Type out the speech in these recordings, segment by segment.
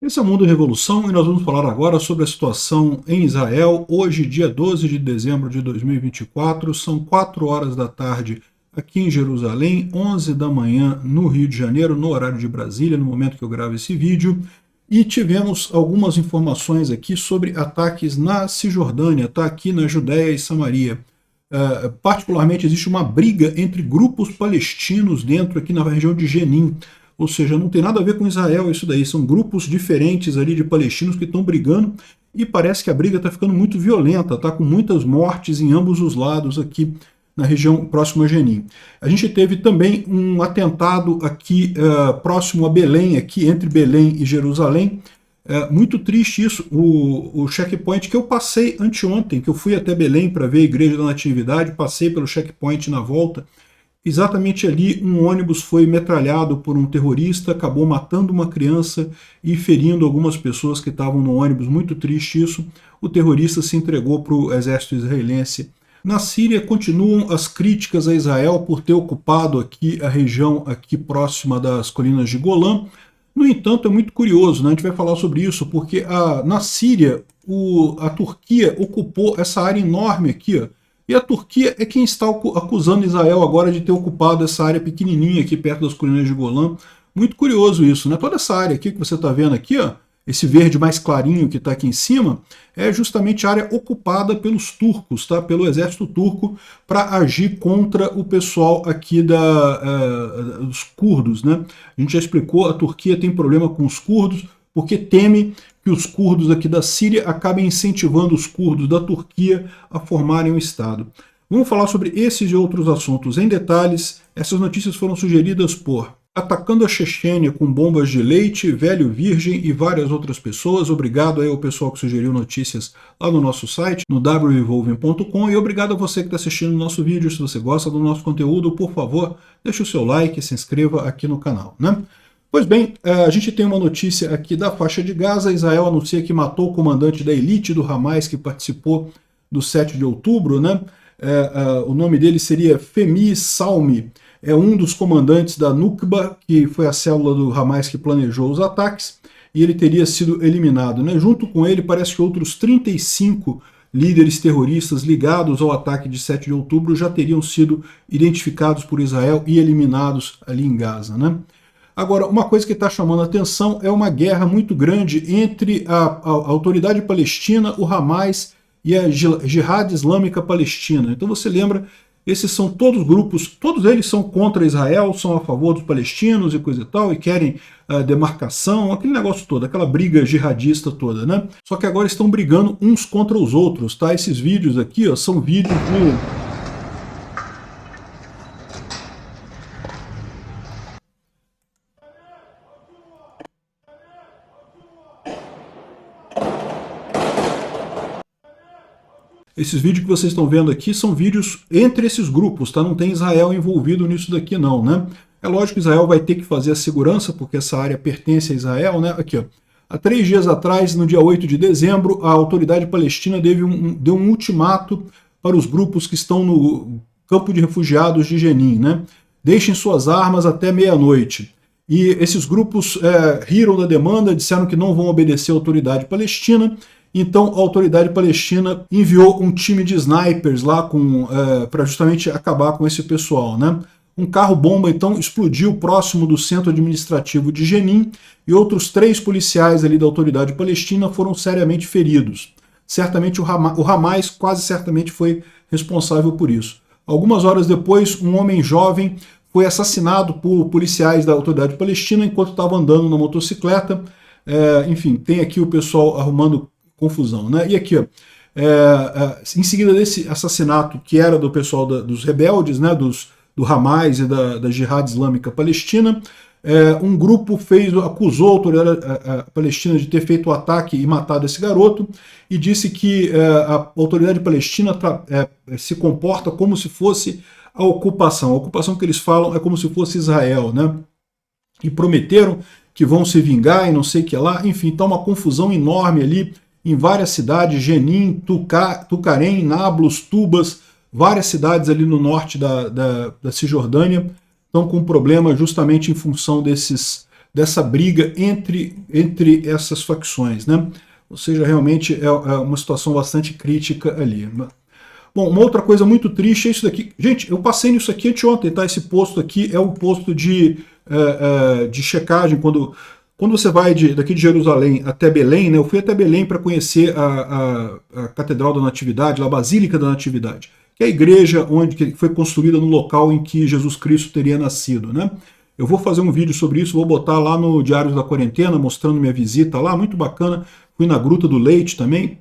Esse é o Mundo Revolução e nós vamos falar agora sobre a situação em Israel. Hoje, dia 12 de dezembro de 2024, são 4 horas da tarde aqui em Jerusalém, 11 da manhã no Rio de Janeiro, no horário de Brasília, no momento que eu gravo esse vídeo. E tivemos algumas informações aqui sobre ataques na Cisjordânia, tá? Aqui na Judéia e Samaria. Particularmente existe uma briga entre grupos palestinos dentro aqui na região de Jenin. Ou seja, não tem nada a ver com Israel isso daí, são grupos diferentes ali de palestinos que estão brigando e parece que a briga está ficando muito violenta, tá com muitas mortes em ambos os lados aqui na região próxima a Jenin. A gente teve também um atentado aqui próximo a Belém, aqui entre Belém e Jerusalém. Muito triste isso, o checkpoint que eu passei anteontem, que eu fui até Belém para ver a Igreja da Natividade, passei pelo checkpoint na volta. Exatamente ali, um ônibus foi metralhado por um terrorista, acabou matando uma criança e ferindo algumas pessoas que estavam no ônibus. Muito triste isso. O terrorista se entregou para o exército israelense. Na Síria, continuam as críticas a Israel por ter ocupado aqui a região aqui próxima das colinas de Golã. No entanto, é muito curioso, né? A gente vai falar sobre isso, porque na Síria, a Turquia ocupou essa área enorme aqui, ó. E a Turquia é quem está acusando Israel agora de ter ocupado essa área pequenininha aqui perto das colinas de Golã. Muito curioso isso, né? Toda essa área aqui que você está vendo aqui, ó, esse verde mais clarinho que está aqui em cima, é justamente a área ocupada pelos turcos, tá? Pelo exército turco, para agir contra o pessoal aqui dos curdos, né? A gente já explicou, a Turquia tem problema com os curdos, porque teme que os curdos aqui da Síria acabem incentivando os curdos da Turquia a formarem um Estado. Vamos falar sobre esses e outros assuntos em detalhes. Essas notícias foram sugeridas por Atacando a Chechênia com Bombas de Leite, Velho Virgem e várias outras pessoas. Obrigado aí ao pessoal que sugeriu notícias lá no nosso site, no wrevolving.com, e obrigado a você que está assistindo o nosso vídeo. Se você gosta do nosso conteúdo, por favor, deixe o seu like e se inscreva aqui no canal, né? Pois bem, a gente tem uma notícia aqui da faixa de Gaza. Israel anuncia que matou o comandante da elite do Hamas que participou do 7 de outubro, né? O nome dele seria Femi Salmi, é um dos comandantes da Nukba, que foi a célula do Hamas que planejou os ataques, e ele teria sido eliminado, né? Junto com ele, parece que outros 35 líderes terroristas ligados ao ataque de 7 de outubro já teriam sido identificados por Israel e eliminados ali em Gaza, né? Agora, uma coisa que está chamando a atenção é uma guerra muito grande entre a autoridade palestina, o Hamas e a Jihad Islâmica Palestina. Então você lembra, esses são todos grupos, todos eles são contra Israel, são a favor dos palestinos e coisa e tal, e querem demarcação, aquele negócio todo, aquela briga jihadista toda, né? Só que agora estão brigando uns contra os outros, tá? Esses vídeos aqui, ó, são vídeos de... Esses vídeos que vocês estão vendo aqui são vídeos entre esses grupos, tá? Não tem Israel envolvido nisso daqui não, né? É lógico que Israel vai ter que fazer a segurança, porque essa área pertence a Israel, né? Aqui, ó. Há 3 dias atrás, no dia 8 de dezembro, a autoridade palestina deu um ultimato para os grupos que estão no campo de refugiados de Jenin, né? Deixem suas armas até meia-noite. E esses grupos riram da demanda, disseram que não vão obedecer à autoridade palestina. Então a autoridade palestina enviou um time de snipers lá para justamente acabar com esse pessoal, né? Um carro-bomba então explodiu próximo do centro administrativo de Jenin e outros 3 policiais ali da autoridade palestina foram seriamente feridos. Certamente o Hamas quase certamente foi responsável por isso. Algumas horas depois, um homem jovem foi assassinado por policiais da autoridade palestina enquanto estava andando na motocicleta. Enfim, tem aqui o pessoal arrumando confusão, né? E aqui, ó, em seguida desse assassinato, que era do pessoal dos rebeldes, né, do Hamas e da Jihad Islâmica Palestina, um grupo acusou a autoridade palestina de ter feito o ataque e matado esse garoto, e disse que a autoridade palestina se comporta como se fosse a ocupação. A ocupação que eles falam é como se fosse Israel, né? E prometeram que vão se vingar e não sei o que lá. Enfim, está uma confusão enorme ali em várias cidades, Jenin, Tucarém, Nablus, Tubas, várias cidades ali no norte da Cisjordânia estão com problema justamente em função dessa briga entre essas facções, né? Ou seja, realmente é uma situação bastante crítica ali. Bom, uma outra coisa muito triste é isso daqui. Gente, eu passei nisso aqui anteontem, tá? Esse posto aqui é o posto de checagem, quando você vai daqui de Jerusalém até Belém, né? Eu fui até Belém para conhecer a Catedral da Natividade, a Basílica da Natividade, que é a igreja que foi construída no local em que Jesus Cristo teria nascido, né? Eu vou fazer um vídeo sobre isso, vou botar lá no Diários da Quarentena, mostrando minha visita lá, muito bacana. Fui na Gruta do Leite também.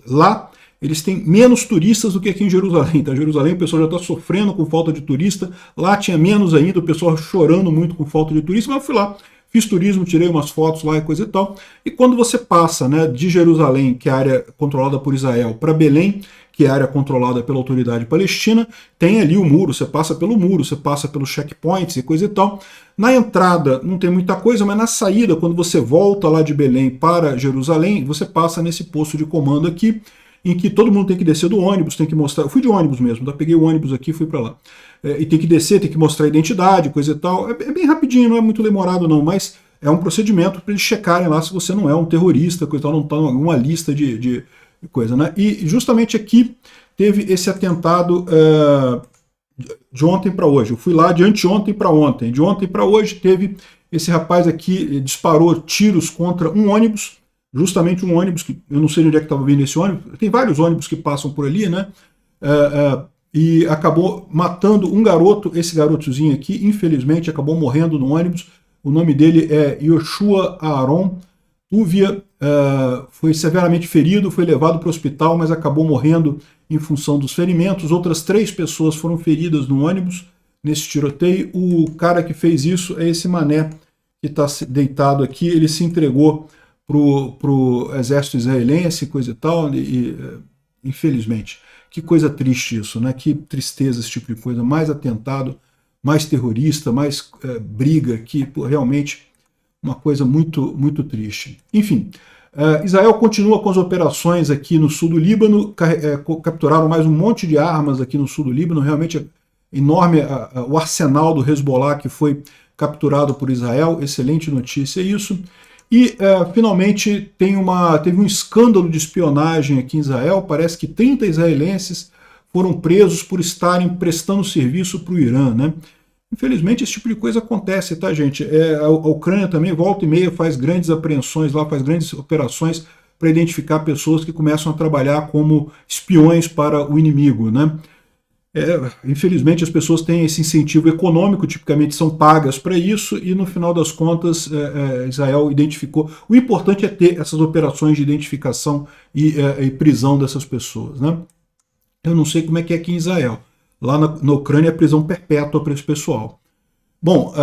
Lá eles têm menos turistas do que aqui em Jerusalém. Tá? Jerusalém o pessoal já está sofrendo com falta de turista. Lá tinha menos ainda, o pessoal chorando muito com falta de turista, mas eu fui lá. Fiz turismo, tirei umas fotos lá e coisa e tal. E quando você passa, né, de Jerusalém, que é a área controlada por Israel, para Belém, que é a área controlada pela autoridade palestina, tem ali o muro, você passa pelo muro, você passa pelos checkpoints e coisa e tal. Na entrada não tem muita coisa, mas na saída, quando você volta lá de Belém para Jerusalém, você passa nesse posto de comando aqui, em que todo mundo tem que descer do ônibus, tem que mostrar... Eu fui de ônibus mesmo, tá? Peguei o ônibus aqui e fui para lá. E tem que descer, tem que mostrar a identidade, coisa e tal. É bem rapidinho, não é muito demorado não, mas é um procedimento para eles checarem lá se você não é um terrorista, coisa e tal, não está em alguma lista de coisa, né? E justamente aqui teve esse atentado de ontem para hoje. Eu fui lá de anteontem para ontem. De ontem para hoje teve esse rapaz aqui, disparou tiros contra um ônibus, justamente um ônibus, que eu não sei de onde é que estava vindo esse ônibus, tem vários ônibus que passam por ali, né? E acabou matando um garoto, esse garotozinho aqui, infelizmente, acabou morrendo no ônibus. O nome dele é Yoshua Aaron Tuvia, foi severamente ferido, foi levado para o hospital, mas acabou morrendo em função dos ferimentos. Outras 3 pessoas foram feridas no ônibus, nesse tiroteio. O cara que fez isso é esse mané que está deitado aqui, ele se entregou pro exército israelense, coisa e tal, infelizmente. Que coisa triste isso, né? Que tristeza esse tipo de coisa. Mais atentado, mais terrorista, mais briga, que realmente uma coisa muito, muito triste. Enfim, Israel continua com as operações aqui no sul do Líbano, capturaram mais um monte de armas aqui no sul do Líbano, realmente é enorme o arsenal do Hezbollah que foi capturado por Israel, excelente notícia isso. E, finalmente, teve um escândalo de espionagem aqui em Israel. Parece que 30 israelenses foram presos por estarem prestando serviço para o Irã, né? Infelizmente, esse tipo de coisa acontece, tá, gente? A Ucrânia também, volta e meia, faz grandes apreensões lá, faz grandes operações para identificar pessoas que começam a trabalhar como espiões para o inimigo, né? Infelizmente as pessoas têm esse incentivo econômico, tipicamente são pagas para isso, e no final das contas Israel identificou. O importante é ter essas operações de identificação e prisão dessas pessoas, né? Eu não sei como é que é aqui em Israel. Lá na Ucrânia é prisão perpétua para esse pessoal. Bom,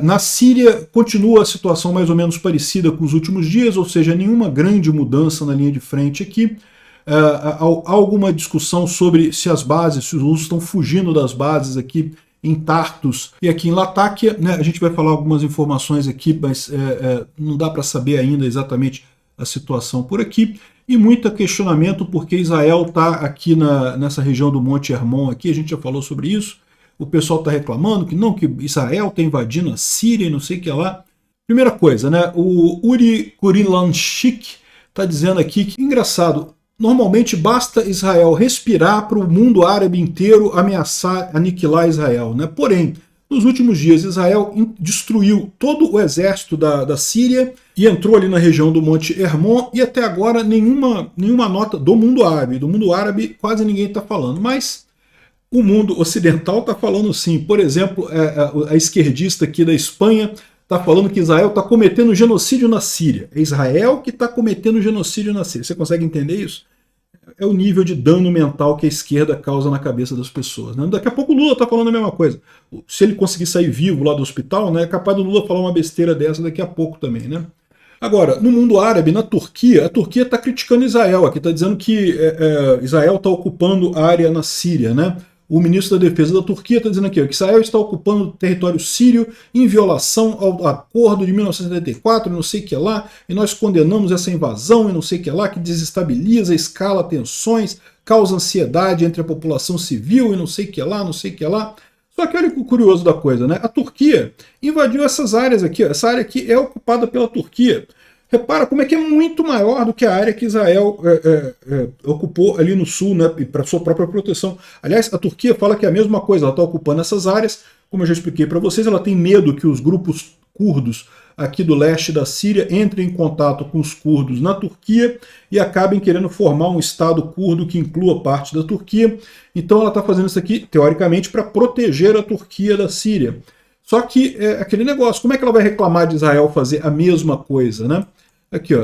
na Síria continua a situação mais ou menos parecida com os últimos dias, ou seja, nenhuma grande mudança na linha de frente aqui. Há alguma discussão sobre se as russos estão fugindo das bases aqui em Tartus e aqui em Latáquia, né? A gente vai falar algumas informações aqui, mas não dá para saber ainda exatamente a situação por aqui. E muito questionamento porque Israel está aqui nessa região do Monte Hermon, aqui, a gente já falou sobre isso. O pessoal está reclamando que Israel está invadindo a Síria e não sei o que lá. Primeira coisa, né? O Uri Kurilanchik está dizendo aqui que, engraçado, normalmente basta Israel respirar para o mundo árabe inteiro ameaçar aniquilar Israel, né? Porém, nos últimos dias, Israel destruiu todo o exército da Síria e entrou ali na região do Monte Hermon, e até agora nenhuma nota do mundo árabe. Do mundo árabe quase ninguém está falando, mas o mundo ocidental está falando sim. Por exemplo, a esquerdista aqui da Espanha está falando que Israel está cometendo genocídio na Síria. É Israel que está cometendo genocídio na Síria. Você consegue entender isso? É o nível de dano mental que a esquerda causa na cabeça das pessoas, né? Daqui a pouco o Lula está falando a mesma coisa. Se ele conseguir sair vivo lá do hospital, né, é capaz do Lula falar uma besteira dessa daqui a pouco também, né? Agora, no mundo árabe, na Turquia, a Turquia está criticando Israel. Aqui está dizendo que Israel está ocupando área na Síria, né? O ministro da Defesa da Turquia está dizendo aqui que Israel está ocupando o território sírio em violação ao acordo de 1974, não sei o que lá, e nós condenamos essa invasão e não sei o que lá, que desestabiliza, escala tensões, causa ansiedade entre a população civil e não sei o que lá, não sei o que lá. Só que olha o curioso da coisa, né? A Turquia invadiu essas áreas aqui, ó. Essa área aqui é ocupada pela Turquia. Repara como é que é muito maior do que a área que Israel ocupou ali no sul, né, para sua própria proteção. Aliás, a Turquia fala que é a mesma coisa, ela está ocupando essas áreas, como eu já expliquei para vocês, ela tem medo que os grupos curdos aqui do leste da Síria entrem em contato com os curdos na Turquia e acabem querendo formar um Estado curdo que inclua parte da Turquia. Então ela está fazendo isso aqui, teoricamente, para proteger a Turquia da Síria. Só que é aquele negócio, como é que ela vai reclamar de Israel fazer a mesma coisa, né? Aqui, ó,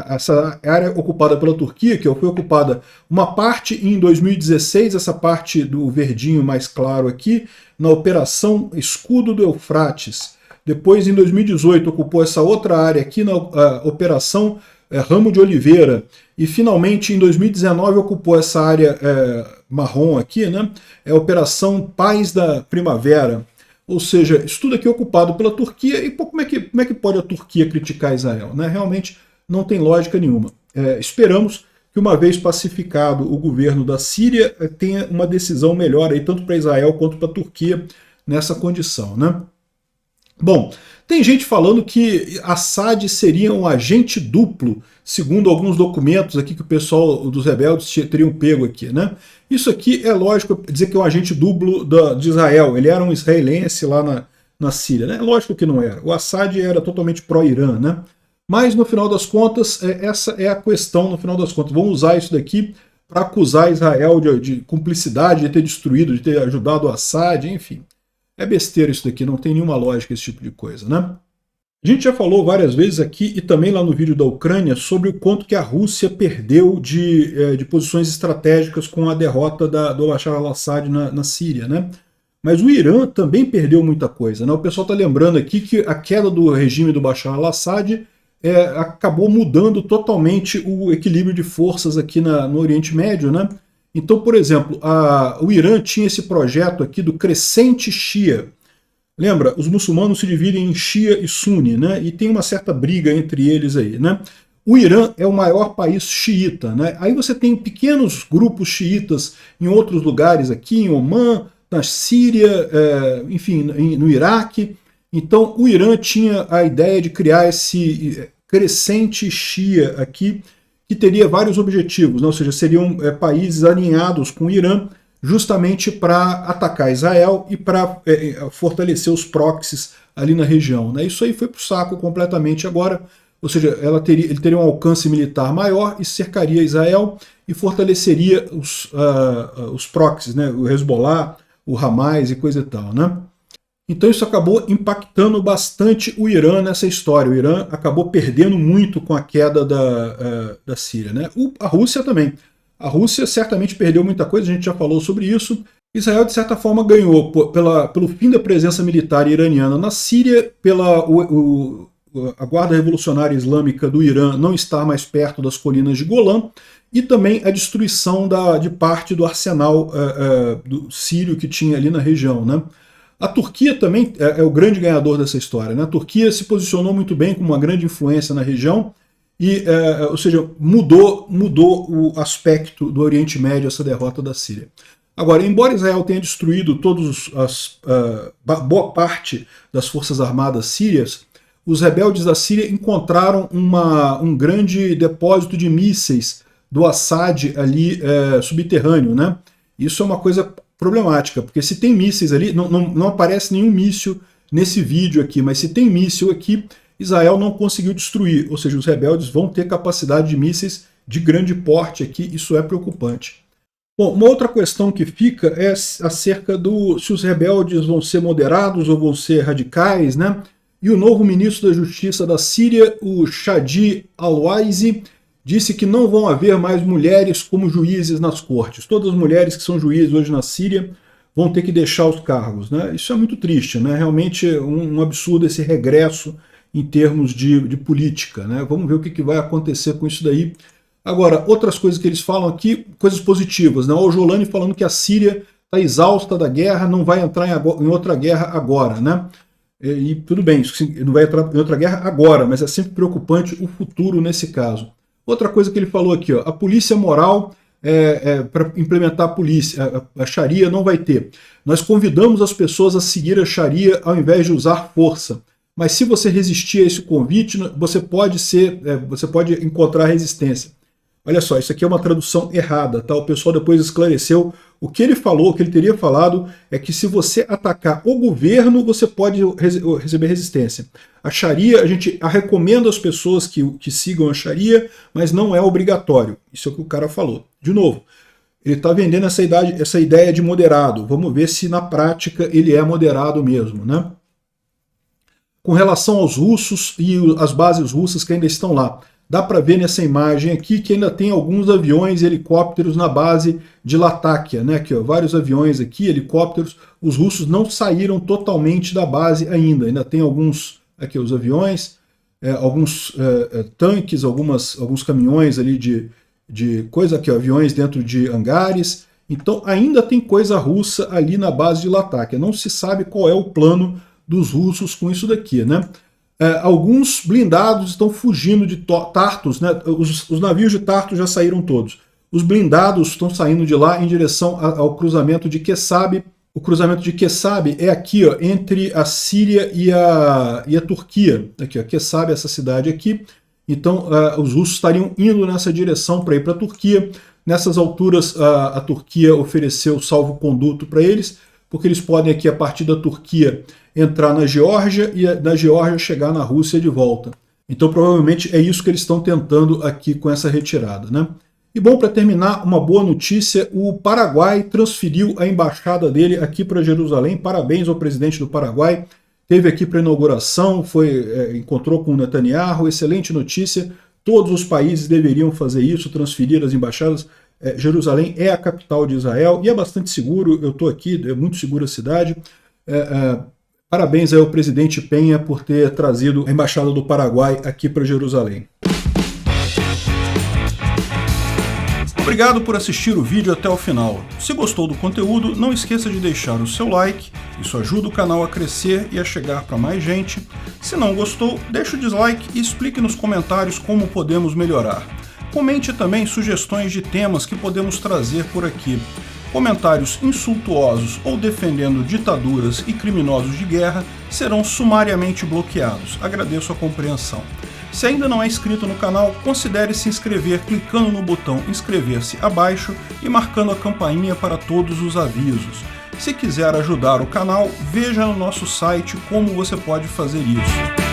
essa área ocupada pela Turquia, que foi ocupada uma parte em 2016, essa parte do verdinho mais claro aqui, na Operação Escudo do Eufrates. Depois, em 2018, ocupou essa outra área aqui na Operação Ramo de Oliveira. E, finalmente, em 2019, ocupou essa área marrom aqui, né? É a Operação Paz da Primavera. Ou seja, isso tudo aqui é ocupado pela Turquia, e pô, como é que pode a Turquia criticar Israel? Né? Realmente não tem lógica nenhuma. Esperamos que, uma vez pacificado o governo da Síria, tenha uma decisão melhor, aí, tanto para Israel quanto para a Turquia, nessa condição. Né? Bom, tem gente falando que Assad seria um agente duplo, segundo alguns documentos aqui que o pessoal dos rebeldes teriam pego aqui, né? Isso aqui é lógico dizer que é um agente duplo de Israel. Ele era um israelense lá na Síria, né? É lógico que não era. O Assad era totalmente pró-Irã, né? Mas, no final das contas, essa é a questão, no final das contas. Vão usar isso daqui para acusar Israel de cumplicidade, de ter destruído, de ter ajudado o Assad, enfim. É besteira isso daqui, não tem nenhuma lógica esse tipo de coisa, né? A gente já falou várias vezes aqui, e também lá no vídeo da Ucrânia, sobre o quanto que a Rússia perdeu de posições estratégicas com a derrota do Bashar al-Assad na Síria, né? Mas o Irã também perdeu muita coisa, né? O pessoal está lembrando aqui que a queda do regime do Bashar al-Assad acabou mudando totalmente o equilíbrio de forças aqui no Oriente Médio, né? Então, por exemplo, o Irã tinha esse projeto aqui do crescente Shia. Lembra, os muçulmanos se dividem em Shia e Sunni, né? E tem uma certa briga entre eles aí, né? O Irã é o maior país xiita, né? Aí você tem pequenos grupos xiitas em outros lugares aqui, em Omã, na Síria, enfim, no Iraque. Então, o Irã tinha a ideia de criar esse crescente Shia aqui, que teria vários objetivos, né? Ou seja, seriam países alinhados com o Irã, justamente para atacar Israel e para fortalecer os proxies ali na região. Né? Isso aí foi para o saco completamente agora, ou seja, ele teria um alcance militar maior e cercaria Israel e fortaleceria os proxies, né? O Hezbollah, o Hamas e coisa e tal. Né? Então isso acabou impactando bastante o Irã nessa história. O Irã acabou perdendo muito com a queda da Síria. Né? A Rússia também. A Rússia certamente perdeu muita coisa, a gente já falou sobre isso. Israel, de certa forma, ganhou pelo fim da presença militar iraniana na Síria, a Guarda Revolucionária Islâmica do Irã não estar mais perto das colinas de Golã, e também a destruição de parte do arsenal do sírio que tinha ali na região. Né? A Turquia também é o grande ganhador dessa história. Né? A Turquia se posicionou muito bem como uma grande influência na região, ou seja, mudou o aspecto do Oriente Médio essa derrota da Síria. Agora, embora Israel tenha destruído boa parte das forças armadas sírias, os rebeldes da Síria encontraram um grande depósito de mísseis do Assad ali subterrâneo. Né? Isso é uma coisa problemática, porque se tem mísseis ali, não aparece nenhum míssil nesse vídeo aqui, mas se tem míssil aqui, Israel não conseguiu destruir, ou seja, os rebeldes vão ter capacidade de mísseis de grande porte aqui, isso é preocupante. Bom, uma outra questão que fica é acerca se os rebeldes vão ser moderados ou vão ser radicais, né? E o novo ministro da Justiça da Síria, o Shadi al-Waizi, disse que não vão haver mais mulheres como juízes nas cortes. Todas as mulheres que são juízes hoje na Síria vão ter que deixar os cargos, né? Isso é muito triste, né? Realmente um absurdo esse regresso em termos de política. Né? Vamos ver o que vai acontecer com isso daí. Agora, outras coisas que eles falam aqui, coisas positivas. Né? O Jolani falando que a Síria está exausta da guerra, não vai entrar em outra guerra agora. Né? E tudo bem, não vai entrar em outra guerra agora, mas é sempre preocupante o futuro nesse caso. Outra coisa que ele falou aqui, ó, a polícia moral para implementar a Sharia, não vai ter. Nós convidamos as pessoas a seguir a Sharia ao invés de usar força. Mas se você resistir a esse convite, você pode encontrar resistência. Olha só, isso aqui é uma tradução errada, tá? O pessoal depois esclareceu. O que ele falou, o que ele teria falado, é que se você atacar o governo, você pode receber resistência. A Sharia, a gente recomenda às pessoas que sigam a Sharia, mas não é obrigatório. Isso é o que o cara falou. De novo, ele está vendendo essa ideia de moderado. Vamos ver se na prática ele é moderado mesmo, né? Com relação aos russos e as bases russas que ainda estão lá, dá para ver nessa imagem aqui que ainda tem alguns aviões e helicópteros na base de Latakia, né? Aqui, ó, vários aviões aqui, helicópteros. Os russos não saíram totalmente da base ainda tem alguns, aqui os aviões, alguns tanques, alguns caminhões ali de coisa aqui, ó, aviões dentro de hangares. Então ainda tem coisa russa ali na base de Latakia. Não se sabe qual é o plano dos russos com isso daqui, né? Alguns blindados estão fugindo de Tartus, né? Os navios de Tartus já saíram todos. Os blindados estão saindo de lá em direção ao cruzamento de Kesabe. O cruzamento de Kesabe é aqui, ó, entre a Síria e a Turquia. Aqui, ó, Kesabe, essa cidade aqui. Então, os russos estariam indo nessa direção para ir para a Turquia. Nessas alturas, a Turquia ofereceu salvo-conduto para eles, porque eles podem aqui, a partir da Turquia, entrar na Geórgia e da Geórgia chegar na Rússia de volta. Então provavelmente é isso que eles estão tentando aqui com essa retirada, né? E bom, para terminar, uma boa notícia, o Paraguai transferiu a embaixada dele aqui para Jerusalém. Parabéns ao presidente do Paraguai. Esteve aqui para a inauguração, encontrou com o Netanyahu, excelente notícia. Todos os países deveriam fazer isso, transferir as embaixadas. Jerusalém é a capital de Israel e é bastante seguro, eu estou aqui, é muito segura a cidade. Parabéns ao presidente Penha por ter trazido a Embaixada do Paraguai aqui para Jerusalém. Obrigado por assistir o vídeo até o final. Se gostou do conteúdo, não esqueça de deixar o seu like, isso ajuda o canal a crescer e a chegar para mais gente. Se não gostou, deixe o dislike e explique nos comentários como podemos melhorar. Comente também sugestões de temas que podemos trazer por aqui. Comentários insultuosos ou defendendo ditaduras e criminosos de guerra serão sumariamente bloqueados. Agradeço a compreensão. Se ainda não é inscrito no canal, considere se inscrever clicando no botão inscrever-se abaixo e marcando a campainha para todos os avisos. Se quiser ajudar o canal, veja no nosso site como você pode fazer isso.